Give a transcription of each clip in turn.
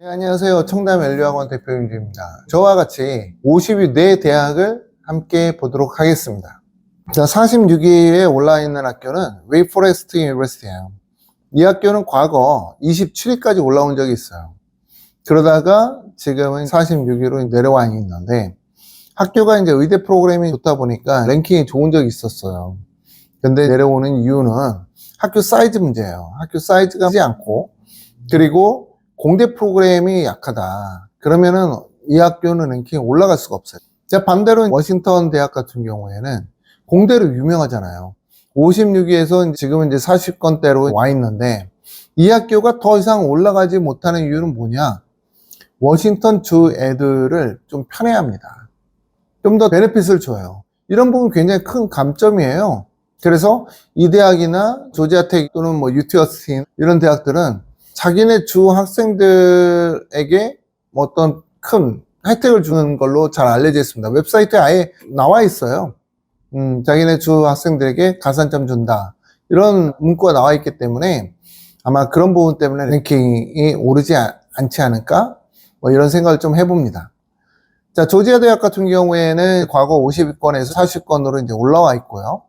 네, 안녕하세요. 청담연료학원 대표 윤주입니다. 저와 같이 50위 내 대학을 함께 보도록 하겠습니다. 자, 46위에 올라 있는 학교는 웨이포레스트 유니버시티예요. 이 학교는 과거 27위까지 올라온 적이 있어요. 그러다가 지금은 46위로 내려와 있는데, 학교가 이제 의대 프로그램이 좋다 보니까 랭킹이 좋은 적이 있었어요. 근데 내려오는 이유는 학교 사이즈 문제예요. 학교 사이즈가 크지 않고, 그리고 공대 프로그램이 약하다. 그러면은 이 학교는 랭킹이 올라갈 수가 없어요. 자, 반대로 워싱턴 대학 같은 경우에는 공대로 유명하잖아요. 56위에서 지금은 이제 40건대로 와 있는데, 이 학교가 더 이상 올라가지 못하는 이유는 뭐냐? 워싱턴 주 애들을 좀 편애합니다. 좀 더 베네핏을 줘요. 이런 부분 굉장히 큰 감점이에요. 그래서 이 대학이나 조지아텍 또는 뭐 UT 어스틴 이런 대학들은 자기네 주 학생들에게 뭐 어떤 큰 혜택을 주는 걸로 잘 알려져 있습니다. 웹사이트에 아예 나와 있어요. 자기네 주 학생들에게 가산점 준다. 이런 문구가 나와 있기 때문에 아마 그런 부분 때문에 랭킹이 오르지 않지 않을까? 뭐 이런 생각을 좀 해봅니다. 자, 조지아 대학 같은 경우에는 과거 50위권에서 40위권으로 이제 올라와 있고요.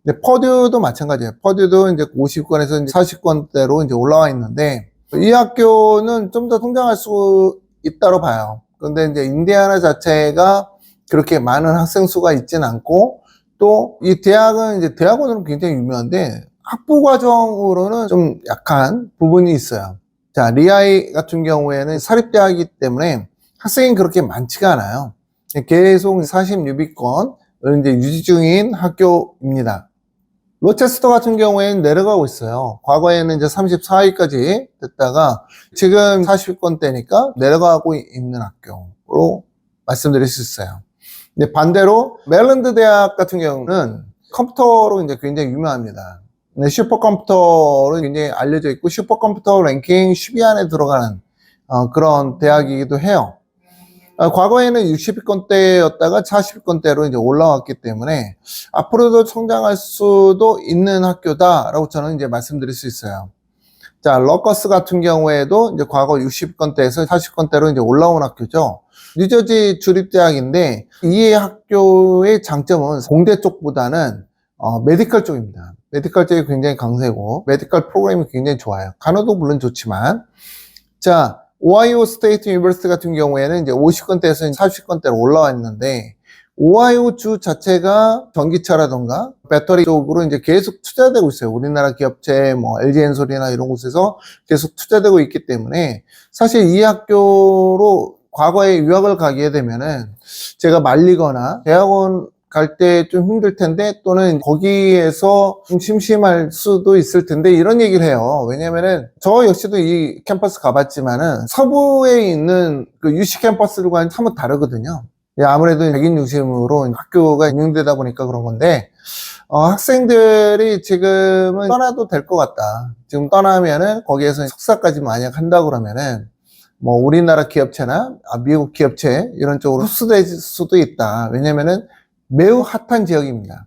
근데 퍼듀도 마찬가지예요. 퍼듀도 이제 50위권에서 40위권대로 이제 올라와 있는데, 이 학교는 좀 더 성장할 수 있다고 봐요. 그런데 이제 인디애나 자체가 그렇게 많은 학생 수가 있진 않고, 또 이 대학은 이제 대학원으로는 굉장히 유명한데 학부 과정으로는 좀 약한 부분이 있어요. 자, 리아이 같은 경우에는 사립대학이기 때문에 학생이 그렇게 많지가 않아요. 계속 46위권을 이제 유지 중인 학교입니다. 로체스터 같은 경우에는 내려가고 있어요. 과거에는 이제 34위까지 됐다가 지금 40위권대니까 내려가고 있는 학교로 말씀드릴 수 있어요. 근데 반대로 메릴랜드 대학 같은 경우는 컴퓨터로 이제 굉장히 유명합니다. 슈퍼컴퓨터로 굉장히 알려져 있고 슈퍼컴퓨터 랭킹 10위 안에 들어가는 그런 대학이기도 해요. 과거에는 60위권대였다가 40위권대로 이제 올라왔기 때문에 앞으로도 성장할 수도 있는 학교다라고 저는 이제 말씀드릴 수 있어요. 자, 러커스 같은 경우에도 이제 과거 60위권대에서 40위권대로 이제 올라온 학교죠. 뉴저지 주립대학인데 이 학교의 장점은 공대 쪽보다는 메디컬 쪽입니다. 메디컬 쪽이 굉장히 강세고 메디컬 프로그램이 굉장히 좋아요. 간호도 물론 좋지만, 자, 오하이오 스테이트 유니버시티 같은 경우에는 이제 50건대에서 40건대로 올라와 있는데, 오하이오 주 자체가 전기차라던가 배터리 쪽으로 이제 계속 투자되고 있어요. 우리나라 기업체, 뭐 LG엔솔이나 이런 곳에서 계속 투자되고 있기 때문에 사실 이 학교로 과거에 유학을 가게 되면은 제가 말리거나 대학원 갈 때 좀 힘들 텐데, 또는 거기에서 좀 심심할 수도 있을 텐데 이런 얘기를 해요. 왜냐면은 저 역시도 이 캠퍼스 가봤지만은 서부에 있는 그 UC 캠퍼스들과는 사뭇 다르거든요. 아무래도 백인 중심으로 학교가 운영되다 보니까 그런 건데, 학생들이 지금은 떠나도 될 것 같다. 지금 떠나면은 거기에서 석사까지 만약 한다 그러면은 뭐 우리나라 기업체나 미국 기업체 이런 쪽으로 흡수될 수도 있다. 왜냐면은 매우 핫한 지역입니다.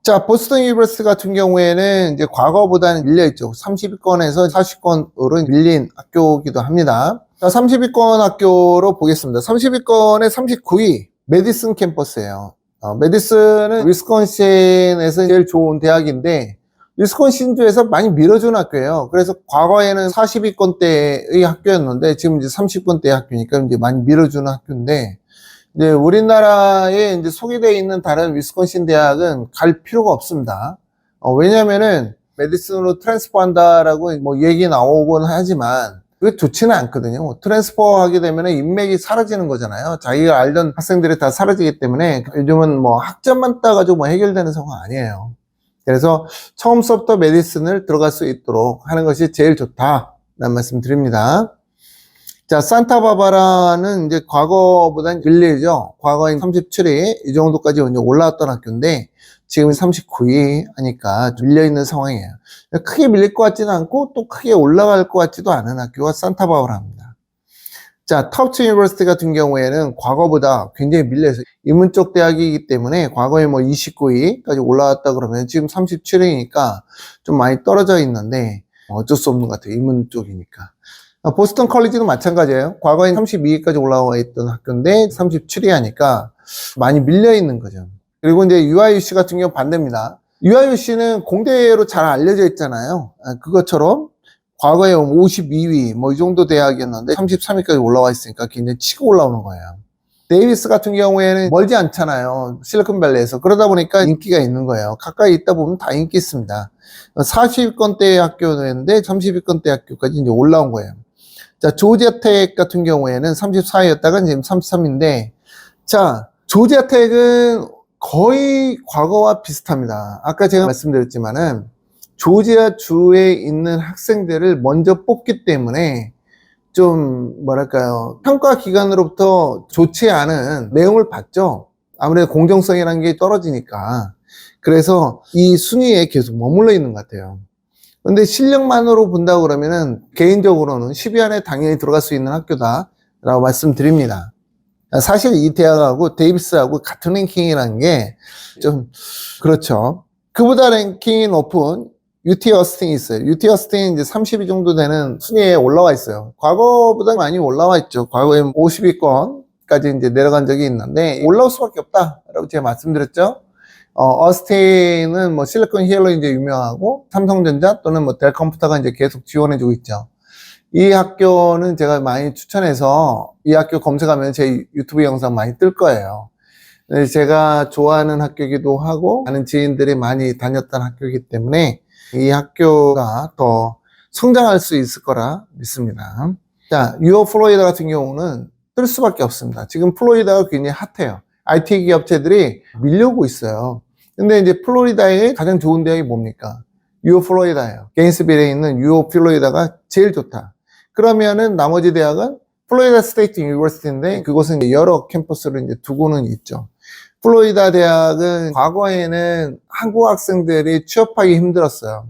자, 보스턴 유니버시티 같은 경우에는 이제 과거보다는 밀려있죠. 30위권에서 40위권으로 밀린 학교이기도 합니다. 자, 30위권 학교로 보겠습니다. 30위권의 39위, 메디슨 캠퍼스예요. 메디슨은 위스콘신에서 제일 좋은 대학인데, 위스콘신주에서 많이 밀어준 학교예요. 그래서 과거에는 40위권대의 학교였는데, 지금 이제 30위권대 학교니까 이제 많이 밀어주는 학교인데, 이제 우리나라에 이제 소개되어 있는 다른 위스콘신 대학은 갈 필요가 없습니다. 왜냐면은 메디슨으로 트랜스퍼 한다라고 뭐 얘기 나오곤 하지만 그게 좋지는 않거든요. 트랜스퍼 하게 되면은 인맥이 사라지는 거잖아요. 자기가 알던 학생들이 다 사라지기 때문에 요즘은 뭐 학점만 따가지고 뭐 해결되는 상황 아니에요. 그래서 처음부터 메디슨을 들어갈 수 있도록 하는 것이 제일 좋다라는 말씀 드립니다. 자, 산타바바라는 이제 과거보다는 밀리죠. 과거엔 37위 이 정도까지 올라왔던 학교인데 지금 39위 하니까 밀려있는 상황이에요. 크게 밀릴 것 같지는 않고 또 크게 올라갈 것 같지도 않은 학교가 산타바바라입니다. 자, 터프트 유니버시티 같은 경우에는 과거보다 굉장히 밀려서 인문 쪽 대학이기 때문에 과거에 뭐 29위까지 올라왔다 그러면 지금 37위니까 좀 많이 떨어져 있는데 어쩔 수 없는 것 같아요. 인문 쪽이니까. 보스턴 컬리지도 마찬가지예요. 과거엔 32위까지 올라와 있던 학교인데 37위 하니까 많이 밀려 있는 거죠. 그리고 이제 UIUC 같은 경우 반대입니다. UIUC는 공대로 잘 알려져 있잖아요. 그것처럼 과거에 52위 뭐 이 정도 대학이었는데 33위까지 올라와 있으니까 굉장히 치고 올라오는 거예요. 데이비스 같은 경우에는 멀지 않잖아요. 실리콘밸리에서. 그러다 보니까 인기가 있는 거예요. 가까이 있다 보면 다 인기 있습니다. 40위권대 학교였는데 30위권대 학교까지 이제 올라온 거예요. 자, 조지아텍 같은 경우에는 34위였다가 지금 33인데, 자, 조지아텍은 거의 과거와 비슷합니다. 아까 제가 말씀드렸지만은, 조지아 주에 있는 학생들을 먼저 뽑기 때문에, 좀, 뭐랄까요, 평가 기관으로부터 좋지 않은 내용을 받죠. 아무래도 공정성이라는 게 떨어지니까. 그래서 이 순위에 계속 머물러 있는 것 같아요. 근데 실력만으로 본다고 그러면은 개인적으로는 10위 안에 당연히 들어갈 수 있는 학교다라고 말씀드립니다. 사실 이 대학하고 데이비스하고 같은 랭킹이라는 게 좀 그렇죠. 그보다 랭킹이 높은 UT 어스틴이 있어요. UT 어스틴이 이제 30위 정도 되는 순위에 올라와 있어요. 과거보다 많이 올라와 있죠. 과거에 50위권까지 이제 내려간 적이 있는데 올라올 수밖에 없다라고 제가 말씀드렸죠. 어스틴은 뭐 실리콘 힐로 이제 유명하고 삼성전자 또는 뭐 델 컴퓨터가 이제 계속 지원해주고 있죠. 이 학교는 제가 많이 추천해서 이 학교 검색하면 제 유튜브 영상 많이 뜰 거예요. 제가 좋아하는 학교이기도 하고 아는 지인들이 많이 다녔던 학교이기 때문에 이 학교가 더 성장할 수 있을 거라 믿습니다. 자, 유어 플로리다 같은 경우는 뜰 수밖에 없습니다. 지금 플로리다가 굉장히 핫해요. IT 기업체들이 밀려오고 있어요. 근데 이제 플로리다의 가장 좋은 대학이 뭡니까? 유어 플로리다예요. 게인스빌에 있는 유어 플로리다가 제일 좋다. 그러면은 나머지 대학은 플로리다 스테이트 유니버시티인데 그곳은 여러 캠퍼스를 이제 두고는 있죠. 플로리다 대학은 과거에는 한국 학생들이 취업하기 힘들었어요.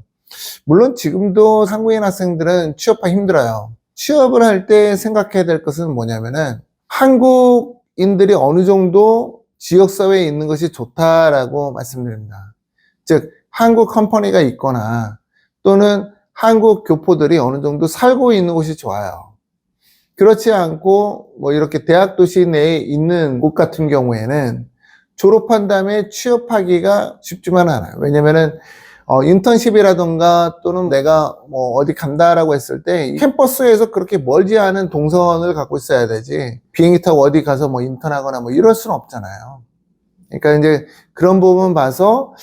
물론 지금도 한국인 학생들은 취업하기 힘들어요. 취업을 할 때 생각해야 될 것은 뭐냐면은 한국인들이 어느 정도 지역사회에 있는 것이 좋다라고 말씀드립니다. 즉, 한국 컴퍼니가 있거나 또는 한국 교포들이 어느 정도 살고 있는 곳이 좋아요. 그렇지 않고 뭐 이렇게 대학 도시 내에 있는 곳 같은 경우에는 졸업한 다음에 취업하기가 쉽지만 않아요. 왜냐면은 인턴십이라던가 또는 내가 뭐 어디 간다라고 했을 때 캠퍼스에서 그렇게 멀지 않은 동선을 갖고 있어야 되지 비행기 타고 어디 가서 뭐 인턴하거나 뭐 이럴 수는 없잖아요. 그러니까 이제 그런 부분 봐서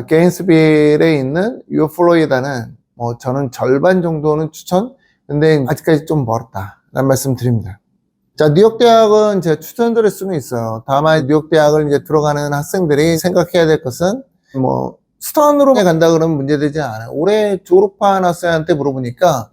게인스빌에 있는 유어 플로리다는 뭐 저는 절반 정도는 추천. 근데 아직까지 좀 멀었다라는 말씀 드립니다. 자, 뉴욕 대학은 제가 추천드릴 수는 있어요. 다만 뉴욕 대학을 이제 들어가는 학생들이 생각해야 될 것은 뭐 스턴으로 간다 그러면 문제되지 않아요. 올해 졸업한 학생한테 물어보니까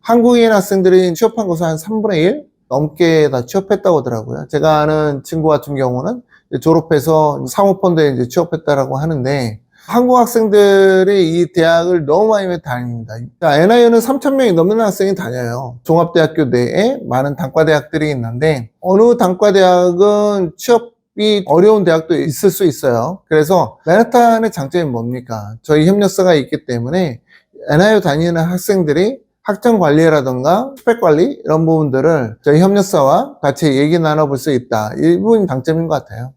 한국인 학생들이 취업한 곳은 한 3분의 1 넘게 다 취업했다고 하더라고요. 제가 아는 친구 같은 경우는 졸업해서 사모펀드에 이제 취업했다라고 하는데 한국 학생들이 이 대학을 너무 많이 다닙니다. NIU는 3,000명이 넘는 학생이 다녀요. 종합대학교 내에 많은 단과대학들이 있는데 어느 단과대학은 취업이 어려운 대학도 있을 수 있어요. 그래서 맨하탄의 장점이 뭡니까? 저희 협력사가 있기 때문에 NIU 다니는 학생들이 학점 관리라던가 스펙 관리 이런 부분들을 저희 협력사와 같이 얘기 나눠볼 수 있다. 이 부분이 장점인 것 같아요.